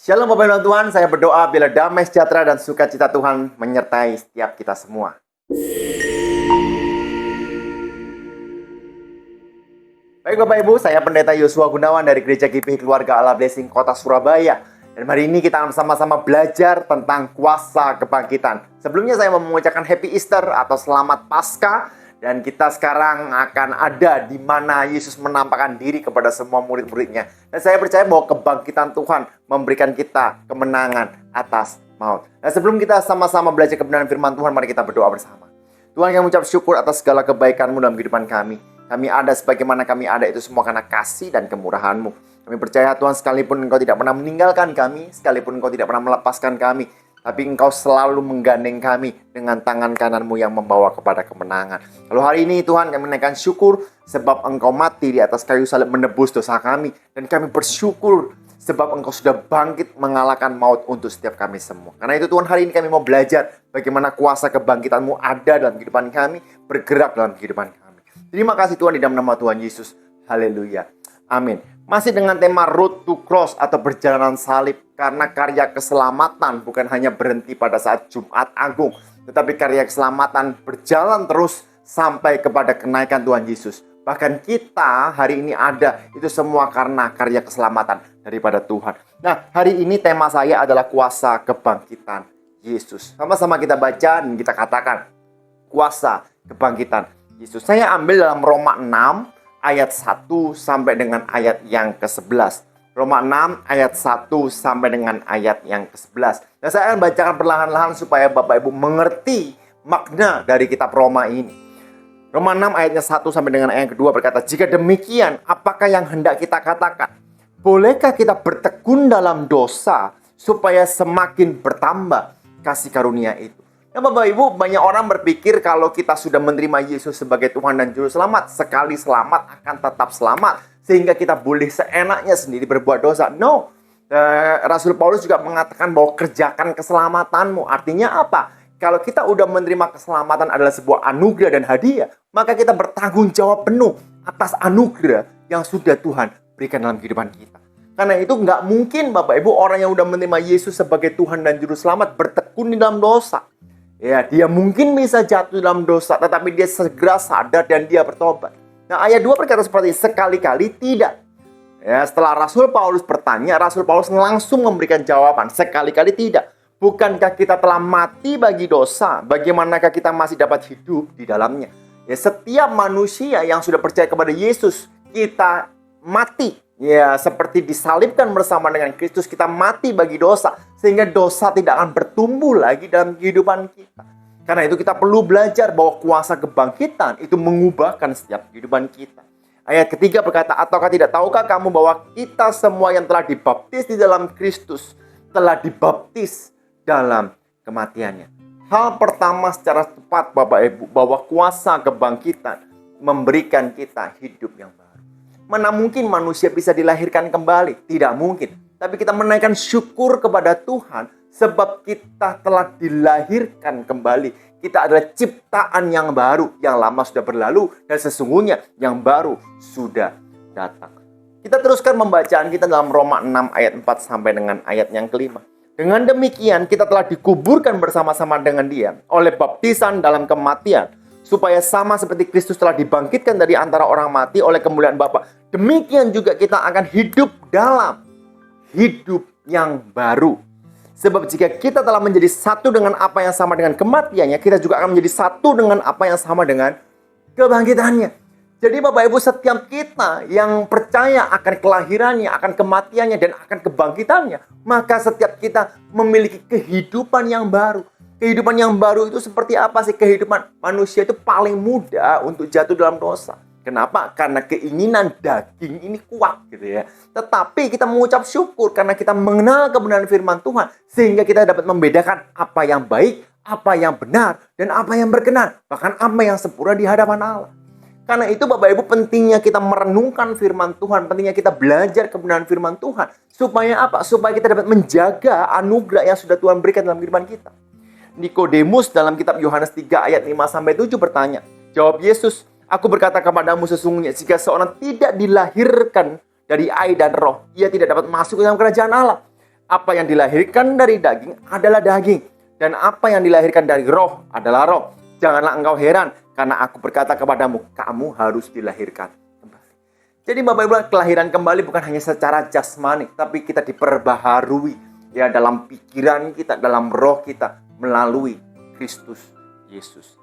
Shalom Bapak Ibu Tuhan, saya berdoa bila damai sejahtera dan sukacita Tuhan menyertai setiap kita semua. Baik Bapak Ibu, saya Pendeta Yosua Gunawan dari Gereja GPI Keluarga Allah Blessing Kota Surabaya. Dan hari ini kita akan sama-sama belajar tentang kuasa kebangkitan. Sebelumnya saya mau mengucapkan Happy Easter atau Selamat Paskah. Dan kita sekarang akan ada di mana Yesus menampakkan diri kepada semua murid-muridnya. Dan saya percaya bahwa kebangkitan Tuhan memberikan kita kemenangan atas maut. Dan sebelum kita sama-sama belajar kebenaran firman Tuhan, mari kita berdoa bersama. Tuhan, kami mengucap syukur atas segala kebaikan-Mu dalam kehidupan kami. Kami ada sebagaimana kami ada itu semua karena kasih dan kemurahan-Mu. Kami percaya Tuhan, sekalipun Engkau tidak pernah meninggalkan kami, sekalipun Engkau tidak pernah melepaskan kami, tapi Engkau selalu menggandeng kami dengan tangan kanan-Mu yang membawa kepada kemenangan. Lalu hari ini Tuhan, kami menaikkan syukur sebab Engkau mati di atas kayu salib menebus dosa kami. Dan kami bersyukur sebab Engkau sudah bangkit mengalahkan maut untuk setiap kami semua. Karena itu Tuhan, hari ini kami mau belajar bagaimana kuasa kebangkitan-Mu ada dalam kehidupan kami, bergerak dalam kehidupan kami. Terima kasih Tuhan, di dalam nama Tuhan Yesus. Haleluya. Amin. Masih dengan tema Road to Cross atau perjalanan salib. Karena karya keselamatan bukan hanya berhenti pada saat Jumat Agung, tetapi karya keselamatan berjalan terus sampai kepada kenaikan Tuhan Yesus. Bahkan kita hari ini ada, itu semua karena karya keselamatan daripada Tuhan. Nah, hari ini tema saya adalah kuasa kebangkitan Yesus. Sama-sama kita baca dan kita katakan, kuasa kebangkitan Yesus. Saya ambil dalam Roma 6 ayat 1 sampai dengan ayat yang ke-11. Roma 6 ayat 1 sampai dengan ayat yang ke-11. Dan saya akan bacakan perlahan-lahan supaya Bapak Ibu mengerti makna dari kitab Roma ini. Roma 6 ayatnya 1 sampai dengan ayat yang kedua berkata, jika demikian, apakah yang hendak kita katakan? Bolehkah kita bertekun dalam dosa supaya semakin bertambah kasih karunia itu? Nah Bapak Ibu, banyak orang berpikir kalau kita sudah menerima Yesus sebagai Tuhan dan Juru Selamat, sekali selamat akan tetap selamat, sehingga kita boleh seenaknya sendiri berbuat dosa. No, Rasul Paulus juga mengatakan bahwa kerjakan keselamatanmu. Artinya apa? Kalau kita udah menerima keselamatan adalah sebuah anugerah dan hadiah, maka kita bertanggung jawab penuh atas anugerah yang sudah Tuhan berikan dalam kehidupan kita. Karena itu nggak mungkin Bapak Ibu orang yang udah menerima Yesus sebagai Tuhan dan Juru Selamat bertekun di dalam dosa. Ya, dia mungkin bisa jatuh dalam dosa, tetapi dia segera sadar dan dia bertobat. Nah, ayat 2 berkata seperti sekali-kali tidak. Ya, setelah Rasul Paulus bertanya, Rasul Paulus langsung memberikan jawaban, sekali-kali tidak. Bukankah kita telah mati bagi dosa? Bagaimanakah kita masih dapat hidup di dalamnya? Ya, setiap manusia yang sudah percaya kepada Yesus, kita mati. Ya, seperti disalibkan bersama dengan Kristus, kita mati bagi dosa. Sehingga dosa tidak akan bertumbuh lagi dalam kehidupan kita. Karena itu kita perlu belajar bahwa kuasa kebangkitan itu mengubahkan setiap kehidupan kita. Ayat ketiga berkata, ataukah tidak tahukah kamu bahwa kita semua yang telah dibaptis di dalam Kristus telah dibaptis dalam kematiannya. Hal pertama secara tepat Bapak Ibu, bahwa kuasa kebangkitan memberikan kita hidup yang baru. Mana mungkin manusia bisa dilahirkan kembali? Tidak mungkin. Tapi kita menaikkan syukur kepada Tuhan sebab kita telah dilahirkan kembali. Kita adalah ciptaan yang baru. Yang lama sudah berlalu dan sesungguhnya yang baru sudah datang. Kita teruskan pembacaan kita dalam Roma 6 ayat 4 sampai dengan ayat yang kelima. Dengan demikian kita telah dikuburkan bersama-sama dengan Dia oleh baptisan dalam kematian, supaya sama seperti Kristus telah dibangkitkan dari antara orang mati oleh kemuliaan Bapa, demikian juga kita akan hidup dalam hidup yang baru. Sebab jika kita telah menjadi satu dengan apa yang sama dengan kematiannya, kita juga akan menjadi satu dengan apa yang sama dengan kebangkitannya. Jadi Bapak Ibu, setiap kita yang percaya akan kelahirannya, akan kematiannya, dan akan kebangkitannya, maka setiap kita memiliki kehidupan yang baru. Kehidupan yang baru itu seperti apa sih? Kehidupan manusia itu paling mudah untuk jatuh dalam dosa. Kenapa? Karena keinginan daging ini kuat gitu ya. Tetapi kita mengucap syukur karena kita mengenal kebenaran firman Tuhan, sehingga kita dapat membedakan apa yang baik, apa yang benar, dan apa yang berkenan. Bahkan apa yang sempurna di hadapan Allah. Karena itu Bapak Ibu, pentingnya kita merenungkan firman Tuhan, pentingnya kita belajar kebenaran firman Tuhan. Supaya apa? Supaya kita dapat menjaga anugerah yang sudah Tuhan berikan dalam kehidupan kita. Nikodemus dalam kitab Yohanes 3 ayat 5-7 bertanya. Jawab Yesus, aku berkata kepadamu sesungguhnya, jika seorang tidak dilahirkan dari air dan roh, ia tidak dapat masuk ke dalam kerajaan Allah. Apa yang dilahirkan dari daging adalah daging, dan apa yang dilahirkan dari roh adalah roh. Janganlah engkau heran, karena aku berkata kepadamu, kamu harus dilahirkan kembali. Jadi Bapak Ibu, kelahiran kembali bukan hanya secara jasmani, tapi kita diperbaharui ya dalam pikiran kita, dalam roh kita melalui Kristus Yesus.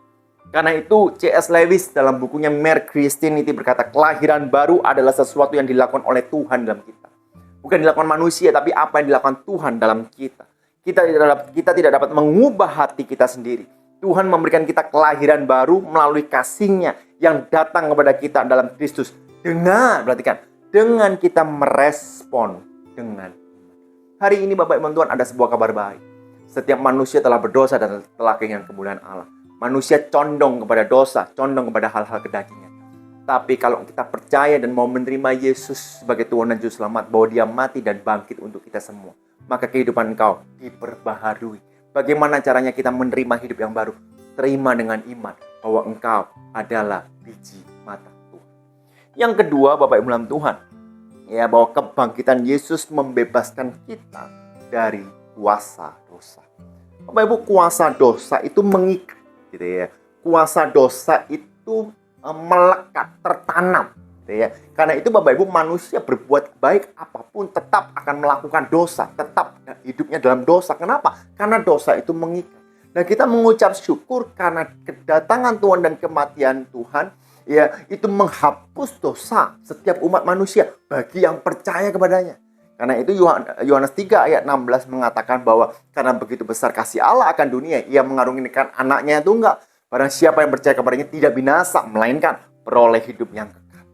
Karena itu C.S. Lewis dalam bukunya Mere Christianity berkata, kelahiran baru adalah sesuatu yang dilakukan oleh Tuhan dalam kita. Bukan dilakukan manusia, tapi apa yang dilakukan Tuhan dalam kita. Kita tidak dapat mengubah hati kita sendiri. Tuhan memberikan kita kelahiran baru melalui kasih-Nya yang datang kepada kita dalam Kristus. Dengan kita merespon dengan. Hari ini Bapak Ibu Tuhan, ada sebuah kabar baik. Setiap manusia telah berdosa dan telah kehilangan kemuliaan Allah. Manusia condong kepada dosa, condong kepada hal-hal kedagingan. Tapi kalau kita percaya dan mau menerima Yesus sebagai Tuhan dan Juru Selamat, bahwa Dia mati dan bangkit untuk kita semua, maka kehidupan engkau diperbaharui. Bagaimana caranya kita menerima hidup yang baru? Terima dengan iman bahwa engkau adalah biji mata Tuhan. Yang kedua, Bapak Ibu dalam Tuhan, ya, bahwa kebangkitan Yesus membebaskan kita dari kuasa dosa. Bapak Ibu, kuasa dosa itu mengikat, gitu ya. Kuasa dosa itu melekat, tertanam, gitu ya. Karena itu Bapak Ibu, manusia berbuat baik apapun tetap akan melakukan dosa, tetap hidupnya dalam dosa. Kenapa? Karena dosa itu mengikat. Nah, kita mengucap syukur karena kedatangan Tuhan dan kematian Tuhan, ya, itu menghapus dosa setiap umat manusia bagi yang percaya kepadanya. Karena itu Yohanes 3 ayat 16 mengatakan bahwa karena begitu besar kasih Allah akan dunia, Ia mengaruniakan anaknya yang tunggal. Barang siapa yang percaya kepadanya tidak binasa, melainkan beroleh hidup yang kekal.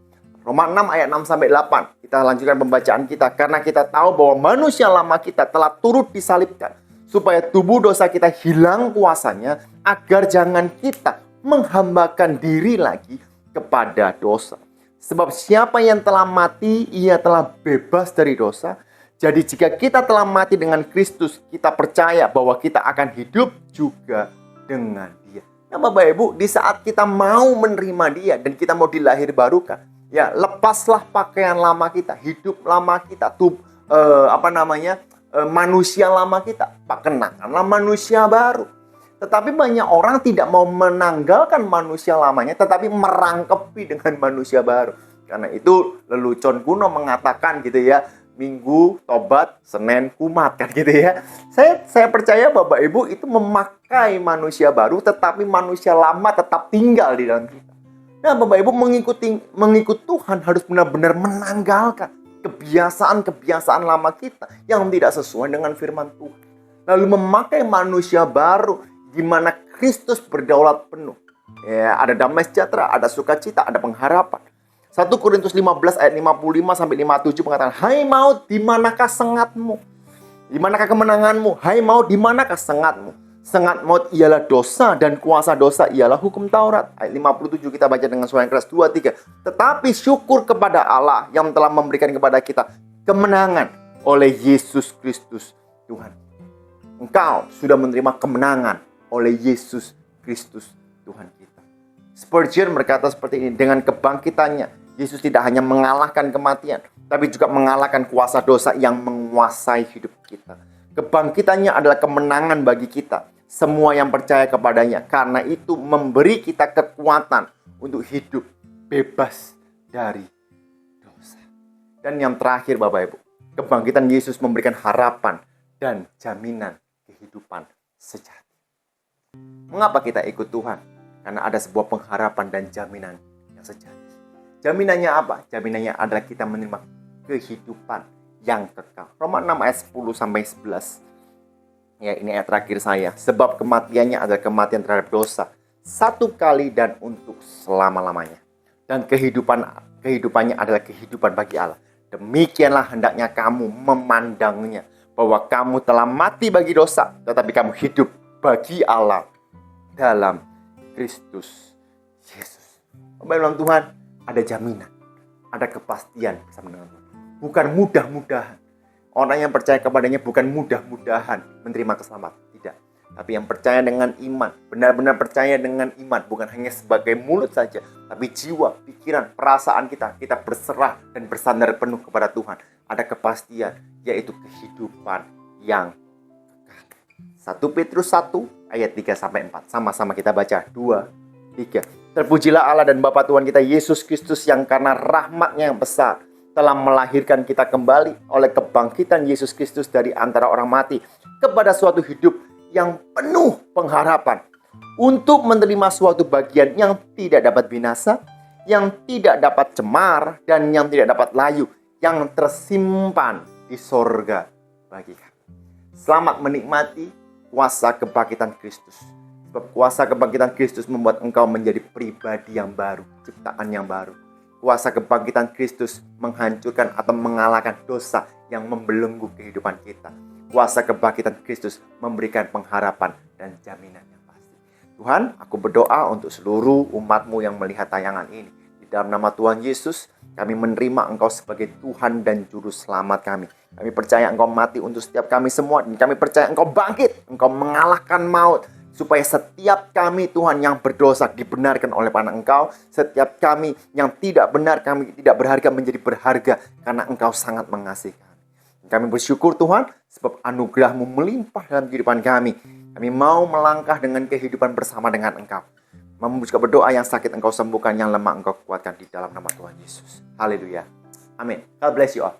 Roma 6 ayat 6 sampai 8. Kita lanjutkan pembacaan kita. Karena kita tahu bahwa manusia lama kita telah turut disalibkan, supaya tubuh dosa kita hilang kuasanya, agar jangan kita menghambakan diri lagi kepada dosa. Sebab siapa yang telah mati, ia telah bebas dari dosa. Jadi jika kita telah mati dengan Kristus, kita percaya bahwa kita akan hidup juga dengan Dia. Nah Bapak Ibu, di saat kita mau menerima Dia dan kita mau dilahir barukan, ya, lepaslah pakaian lama kita, hidup lama kita, manusia lama kita, kenakanlah manusia baru. Tetapi banyak orang tidak mau menanggalkan manusia lamanya, tetapi merangkepi dengan manusia baru. Karena itu lelucon kuno mengatakan gitu ya, Minggu tobat, Senin kumat, kan gitu ya. Saya percaya Bapak Ibu itu memakai manusia baru, tetapi manusia lama tetap tinggal di dalam kita. Nah Bapak Ibu, mengikut Tuhan harus benar-benar menanggalkan kebiasaan-kebiasaan lama kita yang tidak sesuai dengan firman Tuhan. Lalu memakai manusia baru di mana Kristus berdaulat penuh. Ya, ada damai sejahtera, ada sukacita, ada pengharapan. 1 Korintus 15 ayat 55 sampai 57 mengatakan, hai maut, di manakah sengatmu? Di manakah kemenanganmu? Hai maut, di manakah sengatmu? Sengat maut ialah dosa, dan kuasa dosa ialah hukum Taurat. Ayat 57 kita baca dengan suara yang keras, 2, 3. Tetapi syukur kepada Allah yang telah memberikan kepada kita kemenangan oleh Yesus Kristus Tuhan. Engkau sudah menerima kemenangan oleh Yesus Kristus Tuhan kita. Spurgeon berkata seperti ini, dengan kebangkitannya Yesus tidak hanya mengalahkan kematian, tapi juga mengalahkan kuasa dosa yang menguasai hidup kita. Kebangkitannya adalah kemenangan bagi kita, semua yang percaya kepadanya. Karena itu memberi kita kekuatan untuk hidup bebas dari dosa. Dan yang terakhir Bapak Ibu, kebangkitan Yesus memberikan harapan dan jaminan kehidupan sejati. Mengapa kita ikut Tuhan? Karena ada sebuah pengharapan dan jaminan yang sejati. Jaminannya apa? Jaminannya adalah kita menerima kehidupan yang kekal. Roma 6 ayat 10 sampai 11. Ya, ini ayat terakhir saya. Sebab kematiannya adalah kematian terhadap dosa, satu kali dan untuk selama-lamanya. Dan kehidupannya adalah kehidupan bagi Allah. Demikianlah hendaknya kamu memandangnya, bahwa kamu telah mati bagi dosa, tetapi kamu hidup bagi Allah dalam Kristus Yesus. Bapak Tuhan, ada jaminan, ada kepastian bersama dengan Tuhan. Bukan mudah-mudahan. Orang yang percaya kepadanya bukan mudah-mudahan menerima keselamatan. Tidak. Tapi yang percaya dengan iman, benar-benar percaya dengan iman, bukan hanya sebagai mulut saja, tapi jiwa, pikiran, perasaan kita berserah dan bersandar penuh kepada Tuhan. Ada kepastian, yaitu kehidupan yang kekal. 1 Petrus 1 ayat 3-4. Sama-sama kita baca. 2, 3. Terpujilah Allah dan Bapa Tuhan kita Yesus Kristus yang karena rahmat-Nya yang besar telah melahirkan kita kembali oleh kebangkitan Yesus Kristus dari antara orang mati kepada suatu hidup yang penuh pengharapan, untuk menerima suatu bagian yang tidak dapat binasa, yang tidak dapat cemar, dan yang tidak dapat layu, yang tersimpan di sorga bagi kami. Selamat menikmati kuasa kebangkitan Kristus. Sebab kuasa kebangkitan Kristus membuat engkau menjadi pribadi yang baru, ciptaan yang baru. Kuasa kebangkitan Kristus menghancurkan atau mengalahkan dosa yang membelenggu kehidupan kita. Kuasa kebangkitan Kristus memberikan pengharapan dan jaminan yang pasti. Tuhan, aku berdoa untuk seluruh umat-Mu yang melihat tayangan ini. Di dalam nama Tuhan Yesus, kami menerima Engkau sebagai Tuhan dan Juru Selamat kami. Kami percaya Engkau mati untuk setiap kami semua. Dan kami percaya Engkau bangkit. Engkau mengalahkan maut. Supaya setiap kami, Tuhan, yang berdosa dibenarkan oleh pandangan Engkau. Setiap kami yang tidak benar, kami tidak berharga menjadi berharga. Karena Engkau sangat mengasihi kami. Kami bersyukur, Tuhan, sebab anugerah-Mu melimpah dalam kehidupan kami. Kami mau melangkah dengan kehidupan bersama dengan Engkau. Juga berdoa yang sakit Engkau sembuhkan, yang lemah Engkau kuatkan di dalam nama Tuhan Yesus. Haleluya. Amin. God bless you all.